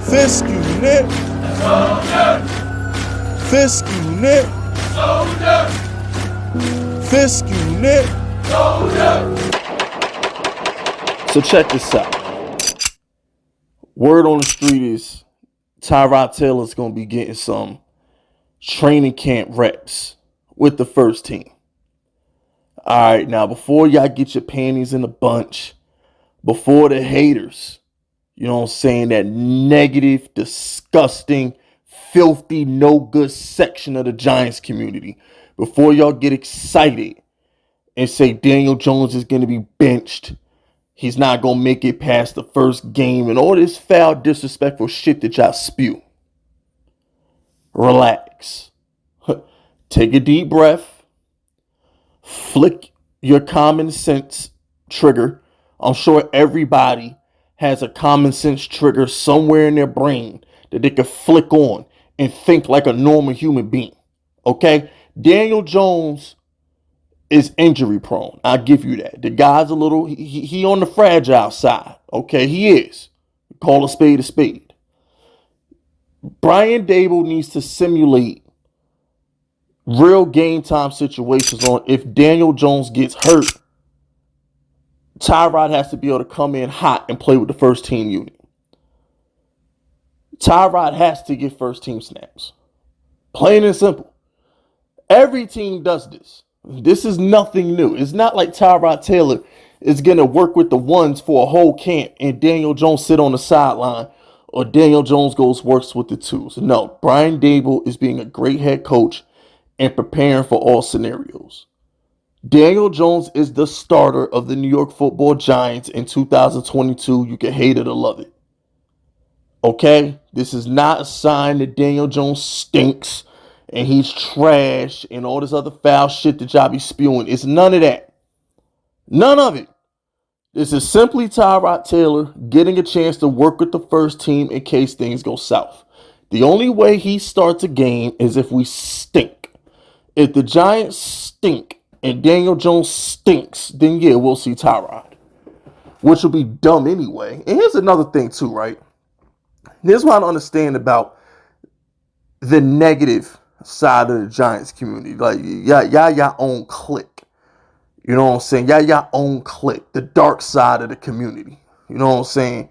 Fisk unit. Soldier. Fisk unit. Soldier. Fisk unit. Soldier. So check this out. Word on the street is Tyrod Taylor's going to be getting some training camp reps with the first team. All right, now before y'all get your panties in a bunch, before the haters, you know what I'm saying, that negative, disgusting, filthy, no good section of the Giants community, before y'all get excited and say Daniel Jones is going to be benched, he's not going to make it past the first game, and all this foul, disrespectful shit that y'all spew. Relax. Take a deep breath. Flick your common sense trigger. I'm sure everybody has a common sense trigger somewhere in their brain that they can flick on and think like a normal human being. Okay? Daniel Jones is injury prone. I'll give you that. The guy's a little, he on the fragile side. Okay, he is. Call a spade a spade. Brian Daboll needs to simulate real game time situations on if Daniel Jones gets hurt. Tyrod has to be able to come in hot and play with the first team unit. Tyrod has to get first team snaps. Plain and simple. Every team does this. This is nothing new. It's not like Tyrod Taylor is going to work with the ones for a whole camp and Daniel Jones sit on the sideline or Daniel Jones works with the twos. No, Brian Daboll is being a great head coach and preparing for all scenarios. Daniel Jones is the starter of the New York Football Giants in 2022. You can hate it or love it. Okay? This is not a sign that Daniel Jones stinks and he's trash and all this other foul shit that y'all be spewing. It's none of that. None of it. This is simply Tyrod Taylor getting a chance to work with the first team in case things go south. The only way he starts a game is if we stink. If the Giants stink and Daniel Jones stinks, then yeah, we'll see Tyrod, which will be dumb anyway. And here's another thing too, right? Here's what I don't understand about the negative side of the Giants community. Like, y'all own clique. You know what I'm saying? Y'all own clique. The dark side of the community. You know what I'm saying?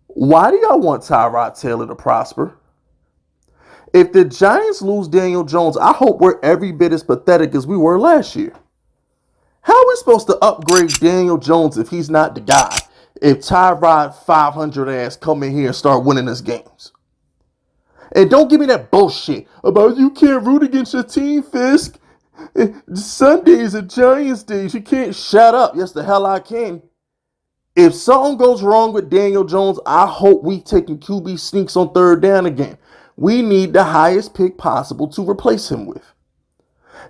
Why do y'all want Tyrod Taylor to prosper? If the Giants lose Daniel Jones, I hope we're every bit as pathetic as we were last year. How are we supposed to upgrade Daniel Jones if he's not the guy? If Tyrod 500 ass come in here and start winning us games? And don't give me that bullshit about you can't root against your team, Fisk. Sundays are Giants days. You can't shut up. Yes, the hell I can. If something goes wrong with Daniel Jones, I hope we taking QB sneaks on third down again. We need the highest pick possible to replace him with.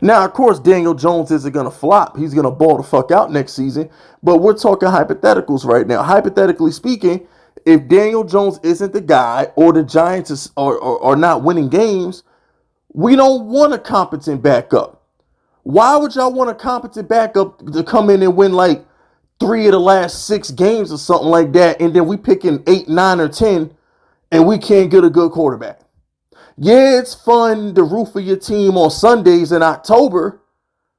Now, of course, Daniel Jones isn't going to flop. He's going to ball the fuck out next season. But we're talking hypotheticals right now. Hypothetically speaking, if Daniel Jones isn't the guy or the Giants are not winning games, we don't want a competent backup. Why would y'all want a competent backup to come in and win like 3 of the last 6 games or something like that, and then we picking 8, 9, or 10, and we can't get a good quarterback? Yeah, it's fun to root for your team on Sundays in October,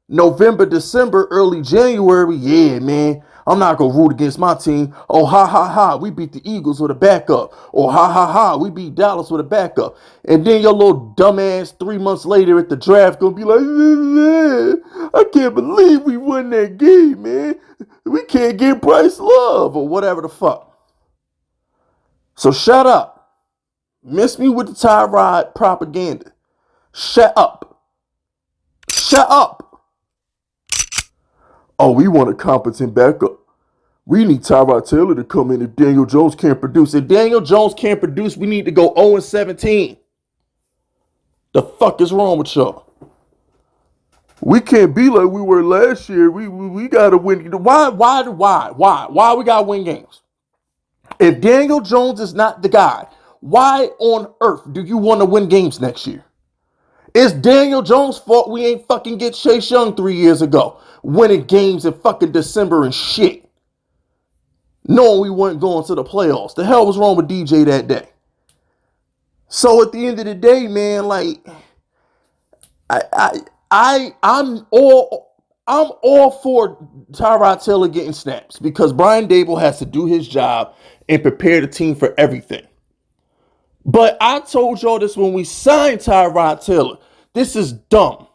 November, December, early January. Yeah, man, I'm not going to root against my team. Oh, ha, ha, ha, we beat the Eagles with a backup. Or ha, ha, ha, we beat Dallas with a backup. And then your little dumbass 3 months later at the draft going to be like, I can't believe we won that game, man. We can't get Bryce Love or whatever the fuck. So shut up. Miss me with the Tyrod propaganda. Shut up. Shut up. Oh, we want a competent backup. We need Tyrod Taylor to come in if Daniel Jones can't produce. If Daniel Jones can't produce, we need to go 0-17. The fuck is wrong with y'all? We can't be like we were last year. We gotta win. Why we gotta win games? If Daniel Jones is not the guy, why on earth do you want to win games next year? It's Daniel Jones' fault we ain't fucking get Chase Young 3 years ago, winning games in fucking December and shit, knowing we weren't going to the playoffs. The hell was wrong with DJ that day? So at the end of the day, man, like I'm all for Tyrod Taylor getting snaps because Brian Dable has to do his job and prepare the team for everything. But I told y'all this when we signed Tyrod Taylor. This is dumb.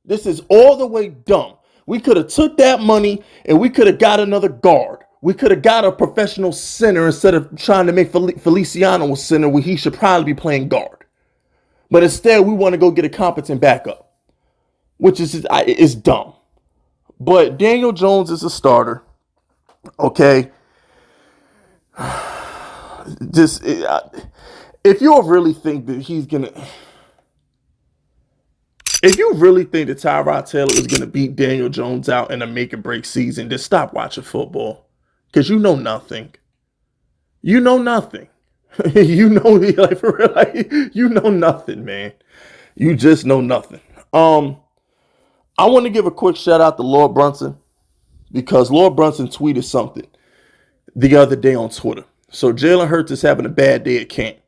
This is all the way dumb. We could have took that money and we could have got another guard. We could have got a professional center instead of trying to make Feliciano a center where he should probably be playing guard. But instead, we want to go get a competent backup, which is dumb. But Daniel Jones is a starter. Okay. Just if you really think that if you really think that Tyrod Taylor is gonna beat Daniel Jones out in a make or break season, just stop watching football. Because you know nothing. You know nothing. You know, like for real, like, you know nothing, man. You just know nothing. I want to give a quick shout out to Lord Brunson because Lord Brunson tweeted something the other day on Twitter. So Jalen Hurts is having a bad day at camp,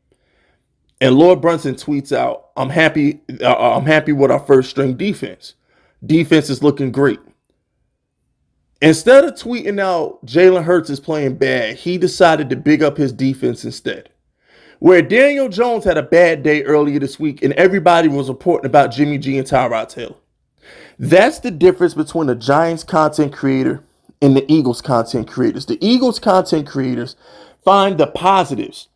and Lord Brunson tweets out, "I'm happy. I'm happy with our first string defense. Defense is looking great." Instead of tweeting out Jalen Hurts is playing bad, he decided to big up his defense instead. Where Daniel Jones had a bad day earlier this week and everybody was reporting about Jimmy G and Tyrod Taylor. That's the difference between the Giants content creator and the Eagles content creators. The Eagles content creators find the positives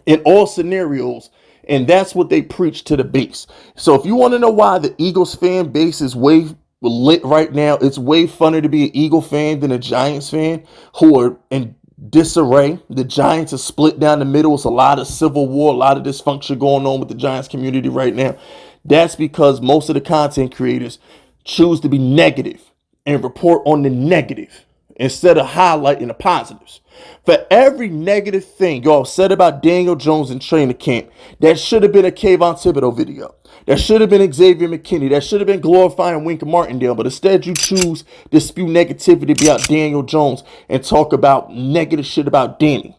in all scenarios, and that's what they preach to the base. So if you want to know why the Eagles fan base is way lit right now, it's way funner to be an Eagle fan than a Giants fan who are in disarray. The Giants are split down the middle. It's a lot of civil war, a lot of dysfunction going on with the Giants community right now. That's because most of the content creators choose to be negative and report on the negative instead of highlighting the positives. For every negative thing y'all said about Daniel Jones in training camp, that should have been a Kayvon Thibodeau video. That should have been Xavier McKinney. That should have been glorifying Wink Martindale. But instead, you choose to spew negativity about Daniel Jones and talk about negative shit about Danny.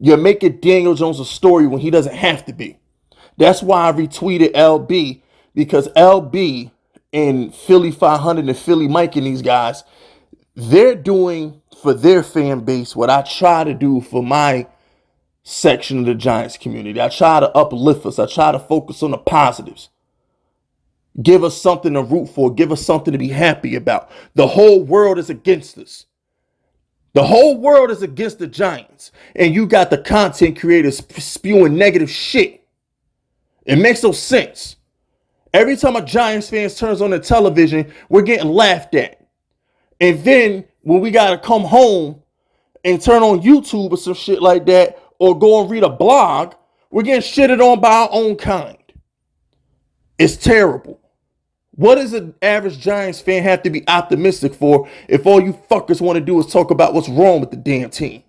You're making Daniel Jones a story when he doesn't have to be. That's why I retweeted LB, because LB and Philly 500 and Philly Mike and these guys, they're doing for their fan base what I try to do for my section of the Giants community. I try to uplift us. I try to focus on the positives. Give us something to root for. Give us something to be happy about. The whole world is against us. The whole world is against the Giants. And you got the content creators spewing negative shit. It makes no sense. Every time a Giants fan turns on the television, we're getting laughed at. And then when we got to come home and turn on YouTube or some shit like that, or go and read a blog, we're getting shitted on by our own kind. It's terrible. What does an average Giants fan have to be optimistic for if all you fuckers want to do is talk about what's wrong with the damn team?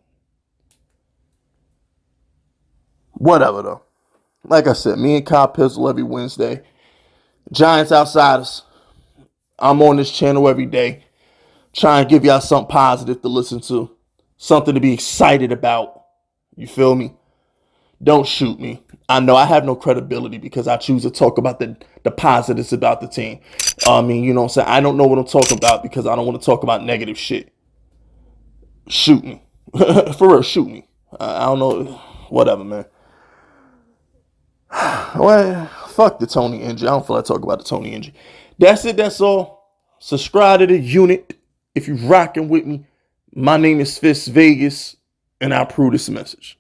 Whatever, though. Like I said, me and Kyle Pizzle every Wednesday. Giants Outsiders. I'm on this channel every day. Trying to give y'all something positive to listen to. Something to be excited about. You feel me? Don't shoot me. I know I have no credibility because I choose to talk about the positives about the team. I mean, you know what I'm saying? I don't know what I'm talking about because I don't want to talk about negative shit. Shoot me. For real, shoot me. I don't know. Whatever, man. Well, fuck the Tony injury. I don't feel like talking about the Tony injury. That's it. That's all. Subscribe to the unit if you're rocking with me. My name is Fist Vegas, and I approve this message.